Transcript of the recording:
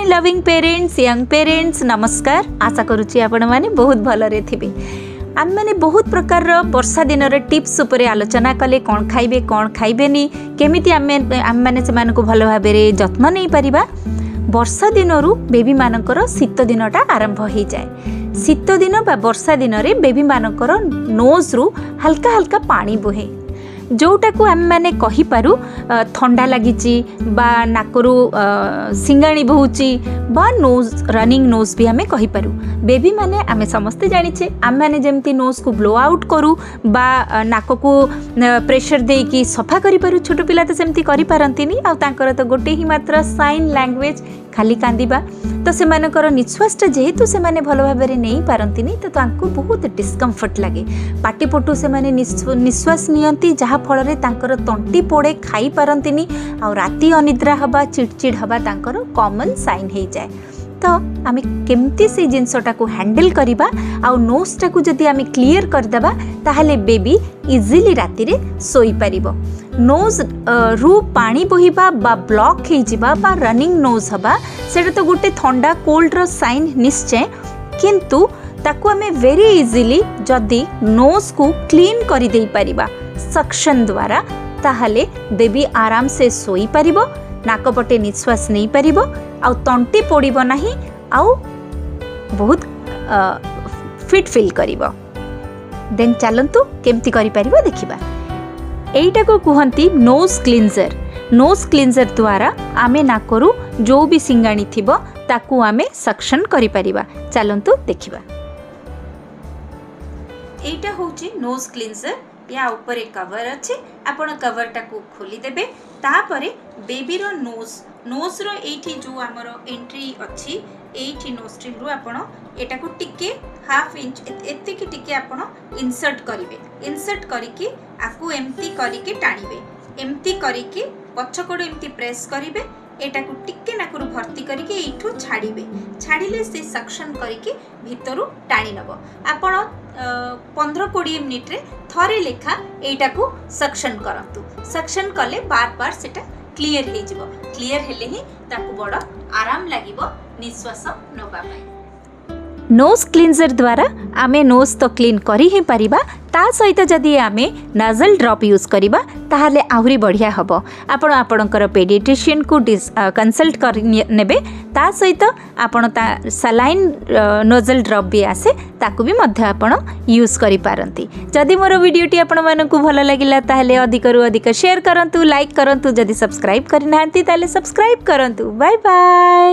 My loving parents young parents नमस्कार। आशा करुच्ची आपण मैंने बहुत भलरे थे। आम मैंने बहुत प्रकार वर्षा दिन टिप्स उपरे आलोचना कले कौन खाइबे कौन खाइबेनी केमिति आम मैंने से भल भाव जत्न नहीं पारिबा। वर्षा दिन बेबी मानकर शीत दिनटा आरंभ हो जाए। शीत दिन बा वर्षा दिन रे बेबी मानकर नोज रु हल्का हल्का पानी बोहे जोटा को आम मैंने कही पारू ठंडा लगी बा नाकरू सिंगाणी बहुची बा नोज रनिंग नोज भी आमे कही पारू। बेबी माने आमे समस्ते जानिछे आम मैंने जमती नोज को ब्लो आउट करू बा नाक को प्रेशर दे कि सफा करि पारू। छोट पिला तो सेमती करि पारंतिनी आ तांकर तो गोटे ही मात्र साइन लैंग्वेज खाली कांदिबा तो से मानकर निश्वासटा जेहेतु से माने भल भाव नहीं पारंतिनी तो तांको बहुत डिस्कम्फर्ट लगे। पाटी पटु से माने निश्वास नियंती जहा फल रे तांकर तंटी पोड़े खाई पारंतिनी आ राति अनिद्रा हवा चिड़चिड़ हवा तांकर कॉमन साइन हो जाए। तो आम केमती से जिनसटा को हैंडल करवा आ नोजटा को जदि आम क्लीयर करदेबा ताहले बेबी इजिली राति रे सोई परिबो। नोज रु पानी बोहिबा बा ब्लॉक होइजिबा बा रनिंग नोज हबा सेटा तो गोटे ठंडा कोल्ड रो साइन निश्चय, किंतु ताकू आमे वेरी इजिली जदि नोज को क्लीन करि देई परिबा सक्शन द्वारा ताहले बेबी आराम से सोई परिबो, नाकपटे निश्वास नहीं परिबो आउ तंटी पोड़िबो नाही आउ बहुत फिट फील करिबो। देन चलंतु केमती करि परिबो देखिबा। एइटा को कहंती नोज क्लींजर। नोज क्लींजर द्वारा आमे नाकरू जो भी सिंगाणी थिबो ताकू आमे सक्शन करि परिबा। चलंतु देखिबा। एइटा होची नोज क्लींजर। या ऊपर कवर अच्छे आपण कवरटा को खोली देबे। तापरे बेबीर नोज रो एठी जो आमर एंट्री अच्छी एठी नोस्ट्रिल रु आपण एटा को टिके हाफ इंच एति की टिके आपण इंसर्ट करिवे। इंसर्ट करिके आकु एम्ति करिके टाणिबे। एम्ति करिके पछकोड एम्ति प्रेस करिवे। एटा को टिके नाकुरु भर्ती करिके एठू छाड़िबे। छाड़िले से सक्शन करिके भितरु टाणी नबो। आपण 15-20 मिनिट रे थरे लेखा एटा को सक्शन करंतु। सक्शन कले बार बार सेटा क्लियर हे जिवो। क्लियर हेले ही ताकू बड़ आराम लागिवो निश्वास नबा पई। नोज क्लींजर द्वारा आमे नोज तो क्लीन करी ही परिबा, ता सहित जदि आमे नाजल ड्रॉप यूज करिबा ताहले आहुरी बढ़िया हबो। आपण आपणकर पेडियाट्रिशियन को कंसल्ट कर नेबे। ता सहित आपण ता सलाइन नोजल ड्रॉप भी आसे ताकू भी मध्य आपण यूज करि पारंती। जदि मोर वीडियोटी आपण मानकु भल लागिला ताहले अधिक रु अधिक शेयर करंतु, लाइक करंतु। जदि सब्सक्राइब करि नाहंती ताहले सब्सक्राइब करंतु। Bye bye.